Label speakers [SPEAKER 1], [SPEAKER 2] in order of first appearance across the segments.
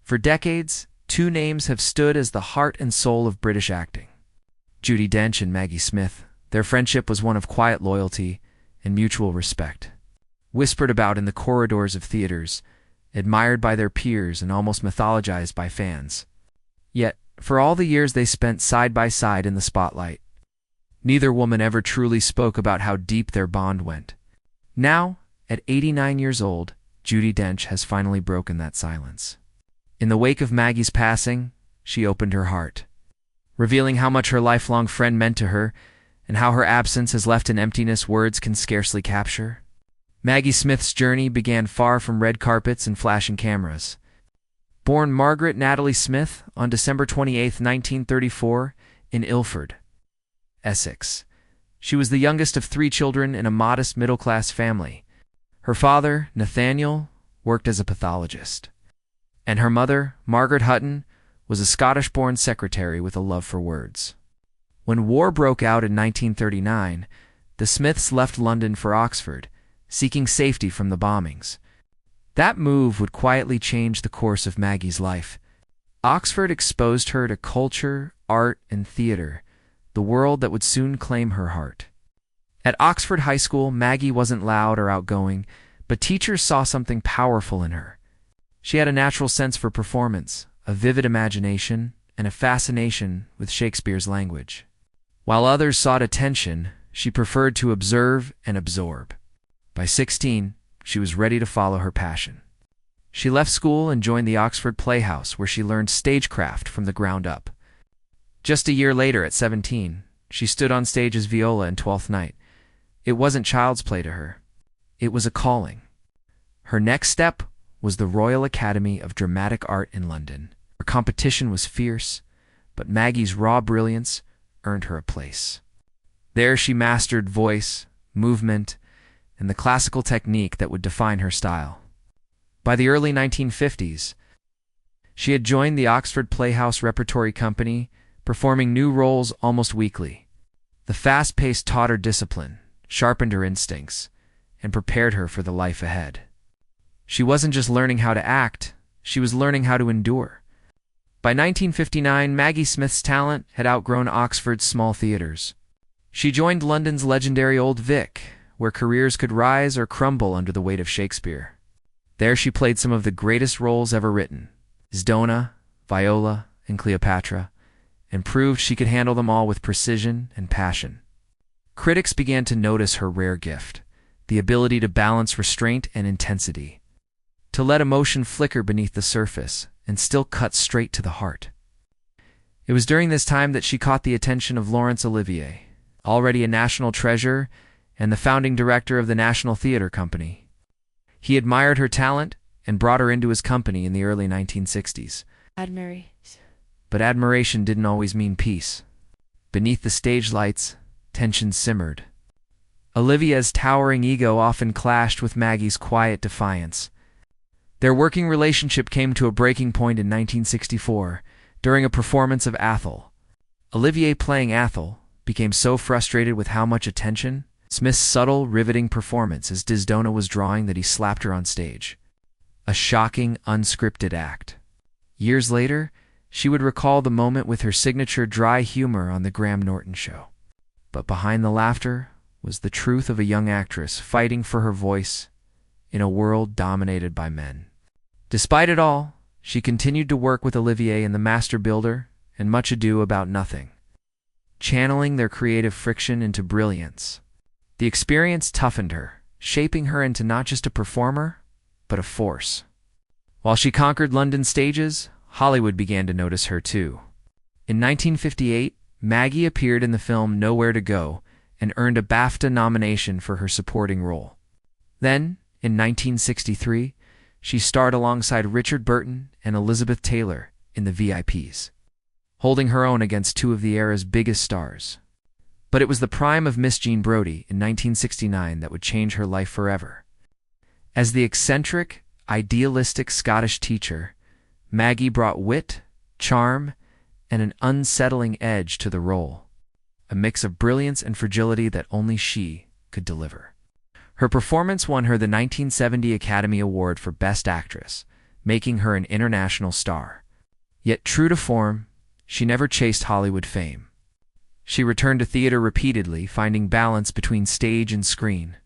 [SPEAKER 1] For decades, two names have stood as the heart and soul of British acting. Judi Dench and Maggie Smith. Their friendship was one of quiet loyalty and mutual respect. Whispered about in the corridors of theaters, admired by their peers and almost mythologized by fans. Yet, for all the years they spent side by side in the spotlight, neither woman ever truly spoke about how deep their bond went. Now, at 89 years old, Judi Dench has finally broken that silence. In the wake of Maggie's passing, she opened her heart, revealing how much her lifelong friend meant to her and how her absence has left an emptiness words can scarcely capture. Maggie Smith's journey began far from red carpets and flashing cameras. Born Margaret Natalie Smith on December 28, 1934, in Ilford, Essex. She was the youngest of three children in a modest middle-class family. Her father, Nathaniel, worked as a pathologist, and her mother, Margaret Hutton, was a Scottish-born secretary with a love for words. When war broke out in 1939, the Smiths left London for Oxford, seeking safety from the bombings. That move would quietly change the course of Maggie's life. Oxford exposed her to culture, art, and theater, the world that would soon claim her heart. At Oxford High School, Maggie wasn't loud or outgoing, but teachers saw something powerful in her. She had a natural sense for performance, a vivid imagination, and a fascination with Shakespeare's language. While others sought attention, she preferred to observe and absorb. By 16, she was ready to follow her passion. She left school and joined the Oxford Playhouse, where she learned stagecraft from the ground up. Just a year later, at 17, she stood on stage as Viola in Twelfth Night. It wasn't child's play to her. It was a calling. Her next step was the Royal Academy of Dramatic Art in London. Her competition was fierce, but Maggie's raw brilliance earned her a place. There she mastered voice, movement, and the classical technique that would define her style. By the early 1950s, she had joined the Oxford Playhouse Repertory Company, performing new roles almost weekly. The fast pace taught her discipline, sharpened her instincts, and prepared her for the life ahead. She wasn't just learning how to act, she was learning how to endure. By 1959, Maggie Smith's talent had outgrown Oxford's small theaters. She joined London's legendary Old Vic, where careers could rise or crumble under the weight of Shakespeare. There she played some of the greatest roles ever written, Zdona, Viola, and Cleopatra, and proved she could handle them all with precision and passion. Critics began to notice her rare gift, the ability to balance restraint and intensity, to let emotion flicker beneath the surface and still cut straight to the heart. It was during this time that she caught the attention of Laurence Olivier, already a national treasure and the founding director of the National Theatre Company. He admired her talent and brought her into his company in the early 1960s. But admiration didn't always mean peace. Beneath the stage lights, tension simmered. Olivier's towering ego often clashed with Maggie's quiet defiance. Their working relationship came to a breaking point in 1964, during a performance of Athol. Olivier, playing Athol, became so frustrated with how much attention Smith's subtle, riveting performance as Desdemona was drawing that he slapped her on stage. A shocking, unscripted act. Years later, she would recall the moment with her signature dry humor on The Graham Norton Show. But behind the laughter was the truth of a young actress fighting for her voice in a world dominated by men. Despite it all, she continued to work with Olivier in The Master Builder and Much Ado About Nothing, channeling their creative friction into brilliance. The experience toughened her, shaping her into not just a performer, but a force. While she conquered London stages, Hollywood began to notice her too. In 1958, Maggie appeared in the film Nowhere to Go and earned a BAFTA nomination for her supporting role. Then, in 1963, she starred alongside Richard Burton and Elizabeth Taylor in The VIPs, holding her own against two of the era's biggest stars. But it was the prime of Miss Jean Brodie in 1969 that would change her life forever. As the eccentric, idealistic Scottish teacher, Maggie brought wit, charm, and an unsettling edge to the role, a mix of brilliance and fragility that only she could deliver. Her performance won her the 1970 Academy Award for Best Actress, making her an international star. Yet true to form, she never chased Hollywood fame. She returned to theater repeatedly, finding balance between stage and screen.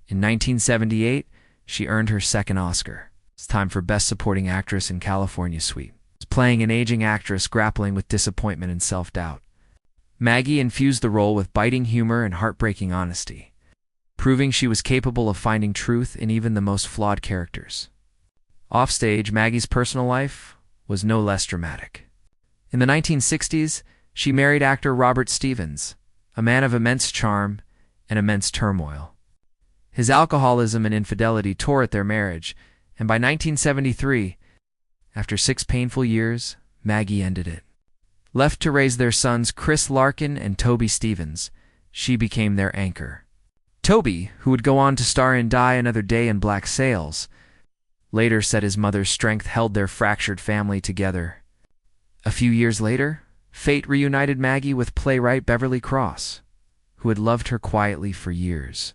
[SPEAKER 1] In 1978, she earned her second Oscar. It's time for Best Supporting Actress in California Suite, playing an aging actress grappling with disappointment and self-doubt. Maggie infused the role with biting humor and heartbreaking honesty, proving she was capable of finding truth in even the most flawed characters. Offstage, Maggie's personal life was no less dramatic. In the 1960s, she married actor Robert Stevens, a man of immense charm and immense turmoil. His alcoholism and infidelity tore at their marriage, and by 1973, after 6 painful years, Maggie ended it. Left to raise their sons Chris Larkin and Toby Stevens, she became their anchor. Toby, who would go on to star in Die Another Day and Black Sails, later said his mother's strength held their fractured family together. A few years later, fate reunited Maggie with playwright Beverly Cross, who had loved her quietly for years.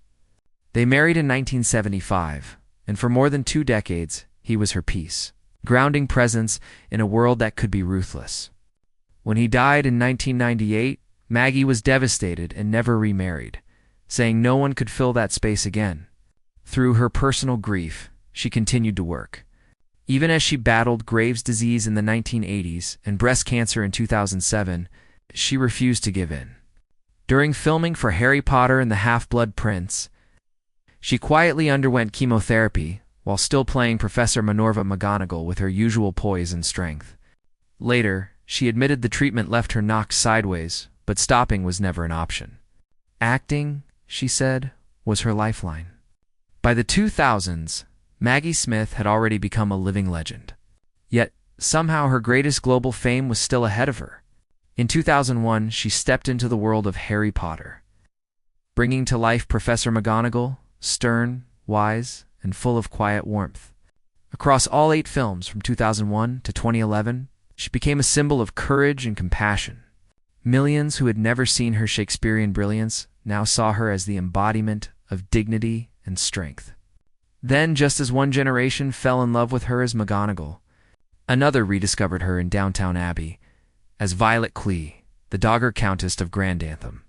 [SPEAKER 1] They married in 1975, and for more than 2 decades, he was her peace, grounding presence in a world that could be ruthless. When he died in 1998, Maggie was devastated and never remarried, saying no one could fill that space again. Through her personal grief, she continued to work. Even as she battled Graves' disease in the 1980s and breast cancer in 2007, she refused to give in. During filming for Harry Potter and the Half-Blood Prince, she quietly underwent chemotherapy while still playing Professor Minerva McGonagall with her usual poise and strength. Later, she admitted the treatment left her knocked sideways, but stopping was never an option. Acting, she said, was her lifeline. By the 2000s, Maggie Smith had already become a living legend. Yet, somehow her greatest global fame was still ahead of her. In 2001, she stepped into the world of Harry Potter, bringing to life Professor McGonagall, stern, wise, and full of quiet warmth. Across all 8 films from 2001 to 2011, she became a symbol of courage and compassion. Millions who had never seen her Shakespearean brilliance now saw her as the embodiment of dignity and strength. Then, just as one generation fell in love with her as McGonagall, another rediscovered her in Downton Abbey as Violet Clee, the Dogger Countess of Grand Anthem.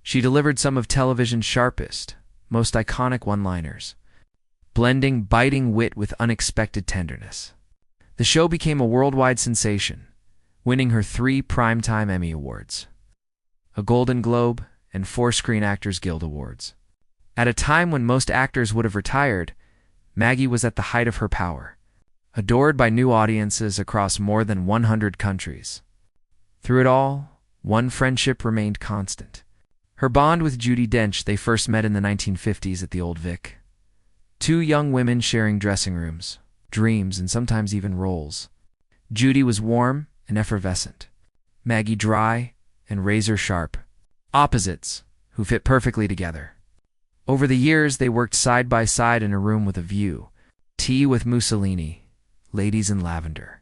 [SPEAKER 1] She delivered some of television's sharpest, most iconic one-liners, blending biting wit with unexpected tenderness. The show became a worldwide sensation, winning her 3 Primetime Emmy Awards, a Golden Globe, and 4 Screen Actors Guild Awards. At a time when most actors would have retired, Maggie was at the height of her power, adored by new audiences across more than 100 countries. Through it all, one friendship remained constant. Her bond with Judi Dench. They first met in the 1950s at the Old Vic. 2 young women sharing dressing rooms, dreams, and sometimes even roles. Judi was warm and effervescent, Maggie dry and razor-sharp, opposites who fit perfectly together. Over the years, they worked side by side in a room with a view, tea with Mussolini, ladies in lavender,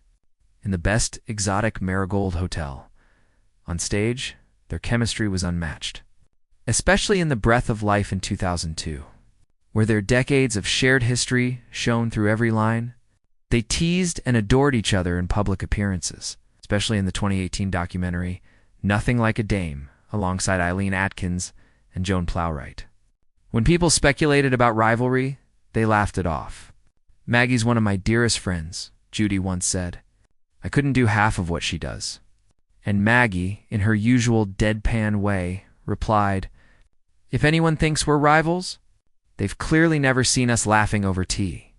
[SPEAKER 1] in the best Exotic Marigold Hotel. On stage, their chemistry was unmatched, especially in The Breath of Life in 2002, where their decades of shared history shone through every line. They teased and adored each other in public appearances, especially in the 2018 documentary Nothing Like a Dame, alongside Eileen Atkins and Joan Plowright. When people speculated about rivalry, they laughed it off. "Maggie's one of my dearest friends," Judi once said. "I couldn't do half of what she does." And Maggie, in her usual deadpan way, replied, "If anyone thinks we're rivals, they've clearly never seen us laughing over tea."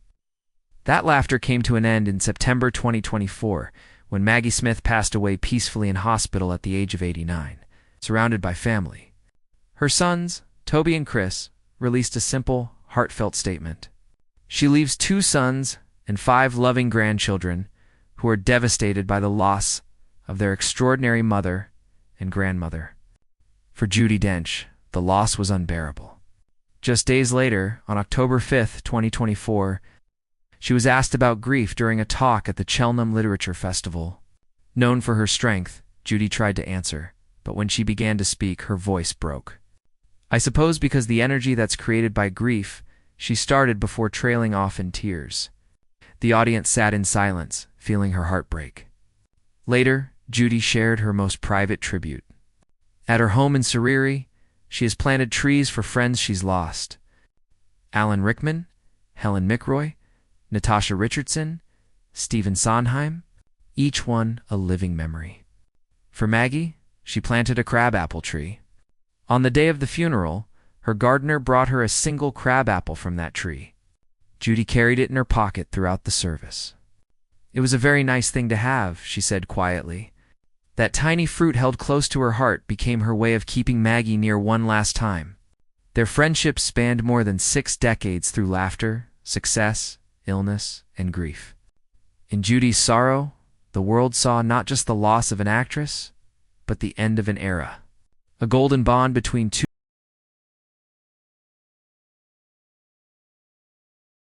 [SPEAKER 1] That laughter came to an end in September 2024, when Maggie Smith passed away peacefully in hospital at the age of 89, surrounded by family. Her sons, Toby and Chris, released a simple, heartfelt statement. She leaves 2 sons and 5 loving grandchildren who are devastated by the loss of their extraordinary mother and grandmother. For Judi Dench, the loss was unbearable. Just days later, on October 5, 2024, she was asked about grief during a talk at the Cheltenham Literature Festival. Known for her strength, Judi tried to answer, but when she began to speak, her voice broke. I suppose because the energy that's created by grief, she started before trailing off in tears. The audience sat in silence, feeling her heart break. Later, Judi shared her most private tribute. At her home in Surrey, she has planted trees for friends she's lost. Alan Rickman, Helen McRoy, Natasha Richardson, Stephen Sondheim, each one a living memory. For Maggie, she planted a crabapple tree. On the day of the funeral, her gardener brought her a single crabapple from that tree. Judi carried it in her pocket throughout the service. "It was a very nice thing to have," she said quietly. That tiny fruit held close to her heart became her way of keeping Maggie near one last time. Their friendship spanned more than 6 decades through laughter, success, illness, and grief. In Judi's sorrow, the world saw not just the loss of an actress, but the end of an era. A golden bond between two